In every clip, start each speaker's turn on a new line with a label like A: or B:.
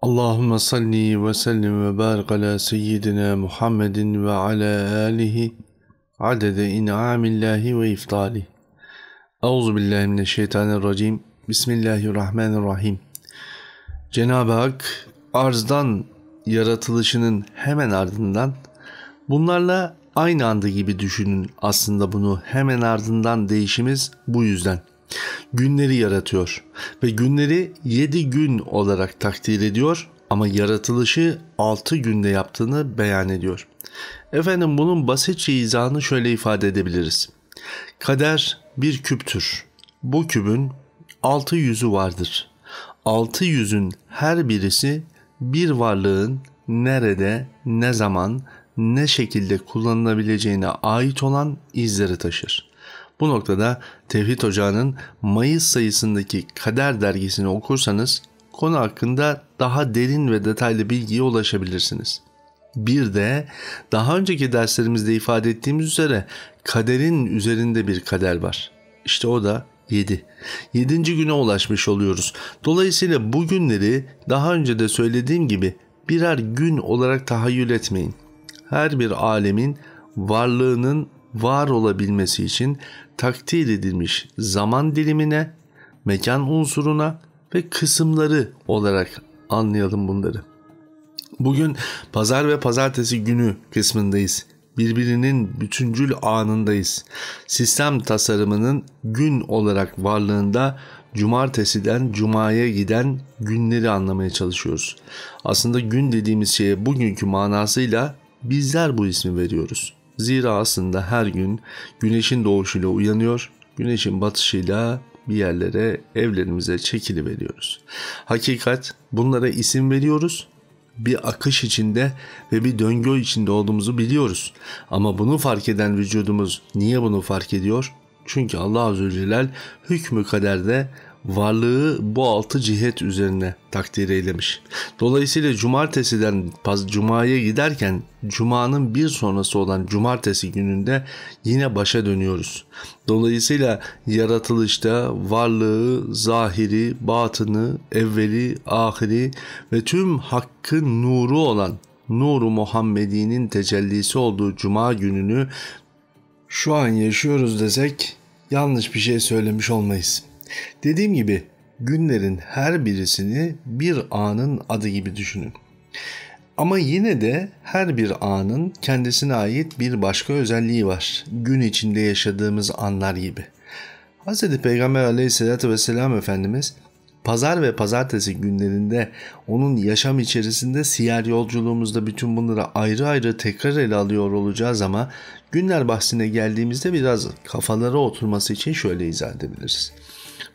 A: Allahümme salli ve sellim ve barik ala seyyidina Muhammedin ve ala alihi adede in'amillahi ve iftali. Euzubillahimineşşeytanirracim. Bismillahirrahmanirrahim. Cenab-ı Hak arzdan yaratılışının hemen ardından bunlarla aynı anda gibi düşünün, aslında bunu hemen ardından değişimiz bu yüzden. Günleri yaratıyor ve günleri 7 gün olarak takdir ediyor ama yaratılışı 6 günde yaptığını beyan ediyor. Efendim, bunun basitçe izahını şöyle ifade edebiliriz. Kader bir küptür. Bu kübün 6 yüzü vardır. 6 yüzün her birisi bir varlığın nerede, ne zaman, ne şekilde kullanılabileceğine ait olan izleri taşır. Bu noktada Tevhid Ocağı'nın Mayıs sayısındaki Kader dergisini okursanız konu hakkında daha derin ve detaylı bilgiye ulaşabilirsiniz. Bir de daha önceki derslerimizde ifade ettiğimiz üzere kaderin üzerinde bir kader var. İşte o da 7. 7. güne ulaşmış oluyoruz. Dolayısıyla bu günleri daha önce de söylediğim gibi birer gün olarak tahayyül etmeyin. Her bir alemin varlığının var olabilmesi için takdir edilmiş zaman dilimine, mekan unsuruna ve kısımları olarak anlayalım bunları. Bugün pazar ve pazartesi günü kısmındayız. Birbirinin bütüncül anındayız. Sistem tasarımının gün olarak varlığında cumartesiden cumaya giden günleri anlamaya çalışıyoruz. Aslında gün dediğimiz şeye bugünkü manasıyla bizler bu ismi veriyoruz. Zira aslında her gün güneşin doğuşuyla uyanıyor, güneşin batışıyla bir yerlere, evlerimize çekiliveriyoruz. Hakikat, bunlara isim veriyoruz. Bir akış içinde ve bir döngü içinde olduğumuzu biliyoruz. Ama bunu fark eden vücudumuz niye bunu fark ediyor? Çünkü Allah Azze ve Celle hükmü kaderde varlığı bu 6 cihet üzerine takdir eylemiş. Dolayısıyla cumartesiden cumaya giderken cumanın bir sonrası olan cumartesi gününde yine başa dönüyoruz. Dolayısıyla yaratılışta varlığı, zahiri, batını, evveli, ahiri ve tüm hakkın nuru olan Nur-u Muhammedi'nin tecellisi olduğu cuma gününü şu an yaşıyoruz desek yanlış bir şey söylemiş olmayız. Dediğim gibi günlerin her birisini bir anın adı gibi düşünün. Ama yine de her bir anın kendisine ait bir başka özelliği var. Gün içinde yaşadığımız anlar gibi. Hz. Peygamber Aleyhisselatü Vesselam Efendimiz pazar ve pazartesi günlerinde onun yaşam içerisinde siyer yolculuğumuzda bütün bunları ayrı ayrı tekrar ele alıyor olacağız ama günler bahsine geldiğimizde biraz kafalara oturması için şöyle izah edebiliriz.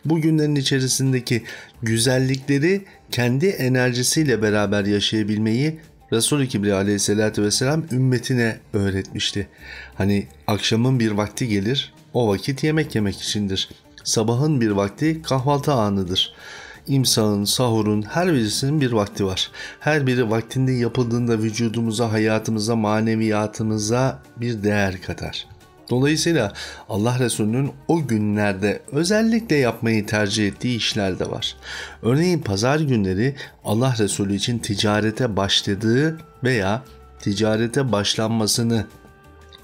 A: Bu günlerin içerisindeki güzellikleri kendi enerjisiyle beraber yaşayabilmeyi Resul-i Kibriya Aleyhisselatü Vesselam ümmetine öğretmişti. Hani akşamın bir vakti gelir, o vakit yemek yemek içindir. Sabahın bir vakti kahvaltı anıdır. İmsağın, sahurun her birisinin bir vakti var. Her biri vaktinde yapıldığında vücudumuza, hayatımıza, maneviyatımıza bir değer katar. Dolayısıyla Allah Resulü'nün o günlerde özellikle yapmayı tercih ettiği işler de var. Örneğin pazar günleri Allah Resulü için ticarete başladığı veya ticarete başlanmasını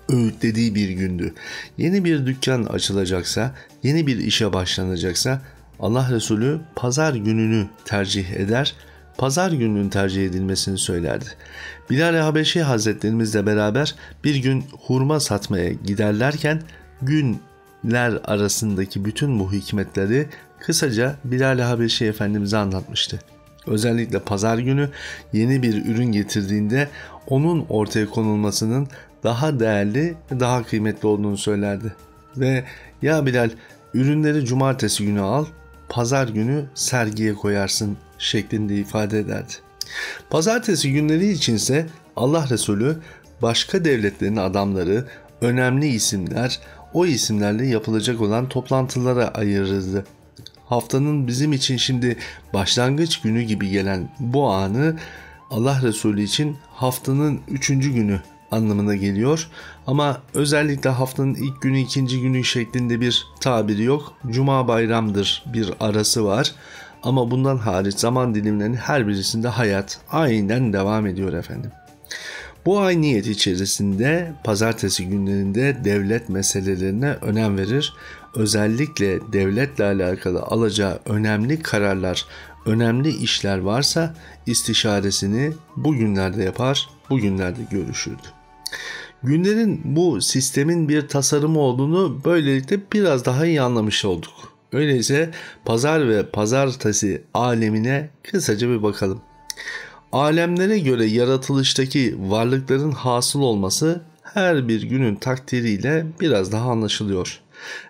A: öğütlediği bir gündü. Yeni bir dükkan açılacaksa, yeni bir işe başlanacaksa Allah Resulü pazar gününü tercih eder, pazar gününün tercih edilmesini söylerdi. Bilal-i Habeşi Hazretlerimizle beraber bir gün hurma satmaya giderlerken günler arasındaki bütün bu hikmetleri kısaca Bilal-i Habeşi Efendimiz'e anlatmıştı. Özellikle pazar günü yeni bir ürün getirdiğinde onun ortaya konulmasının daha değerli ve daha kıymetli olduğunu söylerdi. Ve ya Bilal, ürünleri cumartesi günü al, pazar günü sergiye koyarsın şeklinde ifade ederdi. Pazartesi günleri içinse Allah Resulü başka devletlerin adamları, önemli isimler, o isimlerle yapılacak olan toplantılara ayırırdı. Haftanın bizim için şimdi başlangıç günü gibi gelen bu anı Allah Resulü için haftanın 3. günü anlamına geliyor. Ama özellikle haftanın ilk günü, ikinci günü şeklinde bir tabiri yok. Cuma bayramdır bir arası var. Ama bundan hariç zaman dilimlerinin her birisinde hayat aynen devam ediyor efendim. Bu ayniyet içerisinde pazartesi günlerinde devlet meselelerine önem verir. Özellikle devletle alakalı alacağı önemli kararlar, önemli işler varsa istişaresini bugünlerde yapar, bugünlerde görüşürdü. Günlerin bu sistemin bir tasarımı olduğunu böylelikle biraz daha iyi anlamış olduk. Öyleyse pazar ve pazartesi alemine kısaca bir bakalım. Alemlere göre yaratılıştaki varlıkların hasıl olması her bir günün takdiriyle biraz daha anlaşılıyor.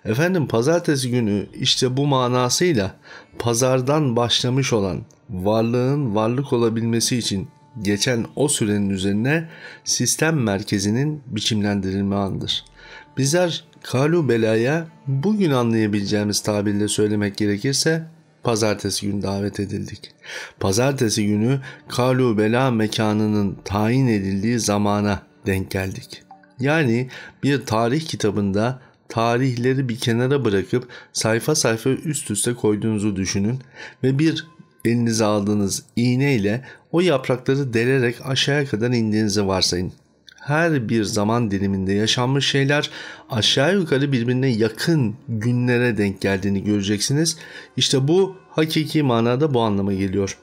A: Efendim pazartesi günü işte bu manasıyla pazardan başlamış olan varlığın varlık olabilmesi için geçen o sürenin üzerine sistem merkezinin biçimlendirilme anıdır. Bizler kalu belaya bugün anlayabileceğimiz tabirle söylemek gerekirse pazartesi günü davet edildik. Pazartesi günü kalu bela mekanının tayin edildiği zamana denk geldik. Yani bir tarih kitabında tarihleri bir kenara bırakıp sayfa sayfa üst üste koyduğunuzu düşünün ve bir elinize aldığınız iğneyle o yaprakları delerek aşağıya kadar indiğinizi varsayın. Her bir zaman diliminde yaşanmış şeyler aşağı yukarı birbirine yakın günlere denk geldiğini göreceksiniz. İşte bu hakiki manada bu anlama geliyor.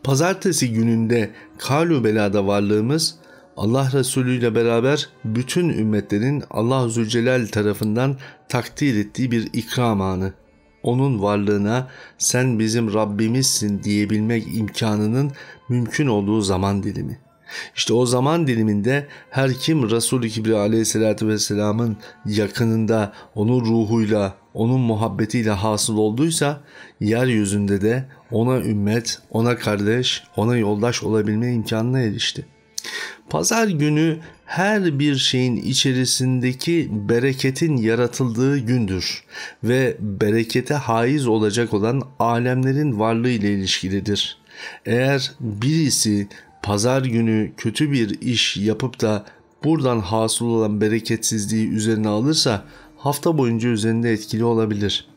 A: Pazartesi gününde kalu belada varlığımız Allah Resulü ile beraber bütün ümmetlerin Allah Zülcelal tarafından takdir ettiği bir ikram anı. Onun varlığına sen bizim Rabbimizsin diyebilmek imkanının mümkün olduğu zaman dilimi. İşte o zaman diliminde her kim Resul-i Kibriya aleyhissalatü vesselamın yakınında onun ruhuyla, onun muhabbetiyle hasıl olduysa yeryüzünde de ona ümmet, ona kardeş, ona yoldaş olabilme imkanına erişti. Pazar günü her bir şeyin içerisindeki bereketin yaratıldığı gündür ve berekete haiz olacak olan alemlerin varlığı ile ilişkilidir. Eğer birisi pazar günü kötü bir iş yapıp da buradan hasıl olan bereketsizliği üzerine alırsa hafta boyunca üzerinde etkili olabilir.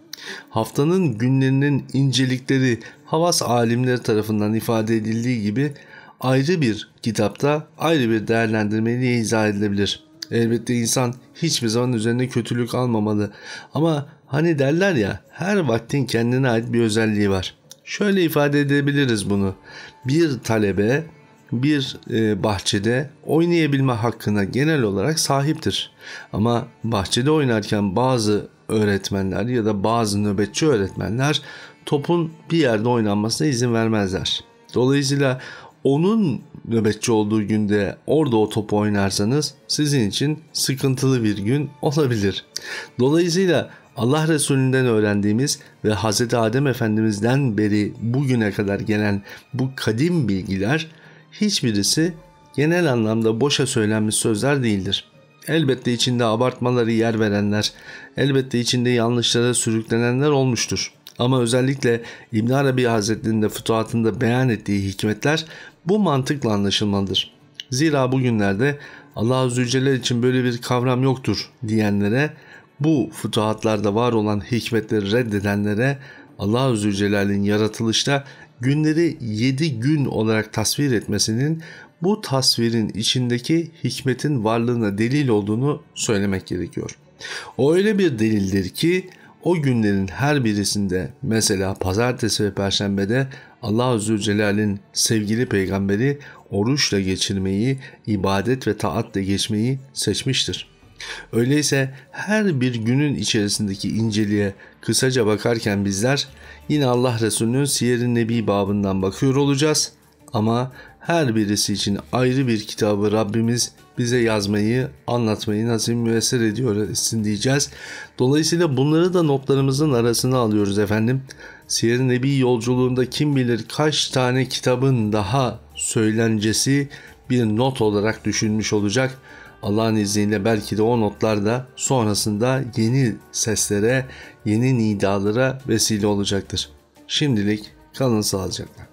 A: Haftanın günlerinin incelikleri havas alimleri tarafından ifade edildiği gibi ayrı bir kitapta ayrı bir değerlendirmeyle izah edilebilir. Elbette insan hiçbir zaman üzerine kötülük almamalı. Ama hani derler ya, her vaktin kendine ait bir özelliği var. Şöyle ifade edebiliriz bunu. Bir talebe bir bahçede oynayabilme hakkına genel olarak sahiptir. Ama bahçede oynarken bazı öğretmenler ya da bazı nöbetçi öğretmenler topun bir yerde oynanmasına izin vermezler. Dolayısıyla onun nöbetçi olduğu günde orada o topu oynarsanız sizin için sıkıntılı bir gün olabilir. Dolayısıyla Allah Resulü'nden öğrendiğimiz ve Hz. Adem Efendimiz'den beri bugüne kadar gelen bu kadim bilgiler hiçbirisi genel anlamda boşa söylenmiş sözler değildir. Elbette içinde abartmaları yer verenler, elbette içinde yanlışlara sürüklenenler olmuştur. Ama özellikle İbn Arabi Hazretleri'nin de fütuhatında beyan ettiği hikmetler bu mantıkla anlaşılmalıdır. Zira bugünlerde Allah-u Zülcelal için böyle bir kavram yoktur diyenlere, bu fütuhatlarda var olan hikmetleri reddedenlere Allah-u Zülcelal'in yaratılışta günleri 7 gün olarak tasvir etmesinin bu tasvirin içindeki hikmetin varlığına delil olduğunu söylemek gerekiyor. O öyle bir delildir ki o günlerin her birisinde, mesela pazartesi ve perşembede Allah-u Zülcelal'in sevgili peygamberi oruçla geçirmeyi, ibadet ve taatle geçmeyi seçmiştir. Öyleyse her bir günün içerisindeki inceliğe kısaca bakarken bizler yine Allah Resulü'nün Siyer-i Nebi babından bakıyor olacağız. Ama her birisi için ayrı bir kitabı Rabbimiz bize yazmayı, anlatmayı nasip müyesser ediyor etsin diyeceğiz. Dolayısıyla bunları da notlarımızın arasına alıyoruz efendim. Siyer-i Nebi yolculuğunda kim bilir kaç tane kitabın daha söylencesi bir not olarak düşünmüş olacak. Allah'ın izniyle belki de o notlar da sonrasında yeni seslere, yeni nidalara vesile olacaktır. Şimdilik kalın sağlıcakla.